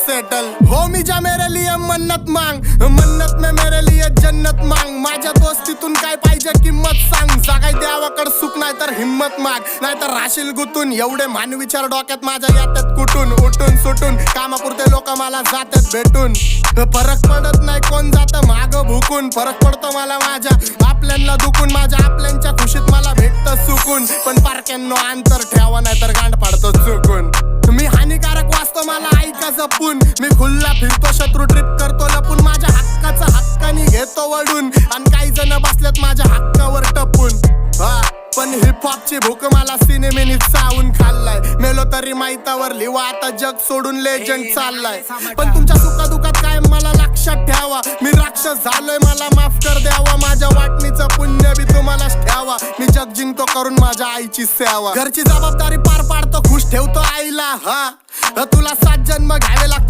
Settle हो मी जा मेरे लिए मन्नत मांग, मन्नत में मेरे लिए जन्नत मांग. माझ्या दोस्तीतून काय पाहिजे किंमत सांग. जागाय देवाकड सुख नाही तर हिम्मत माग, नाहीतर राशील गुतून. एवढे मान विचार डोक्यात माझ्या येतात कुठून, उठून सुटून. कामापुरते लोक मला जातात भेटून. फरक पडत नाही कोण जातं माग भुकून. फरक पडतो मला माझ्या आपल्यांना दुखून. माझ्या आपल्यांच्या खुशीत मला भेटतं सुकून. पण पारक्यांनो अंतर ठेवा नाही तर गांड पाडतो चुकून. मी हानिकारक वाचतो मला ऐका जपून. मी खुल्ला फिरतो शत्रू ट्रिप करतो लपून. माझ्या हक्काचा हक्कानी घेतो वडून. आणि काही जण बसलेत माझ्या हक्कावर टपून. पण हिपहॉपची भूक मला सिनेमेनी चावून खाल्लाय. मेलो तरी माहितावर लिवा आता जग सोडून लेजंड चाललाय. पण तुमच्या सुखादुखात काय मला लक्षात ठेवा. मी राक्षस झालोय मला माफ कर द्यावा. माझ्या वाटणीचं पुण्य बी तुम्हालाच ठेवा. मी जग जिंकतो करून माझ्या आईची सेवा. घरची जबाबदारी पार पाडतो खुश ठेवतो आईला. तुला 7 जन्म घ्यावे लागतील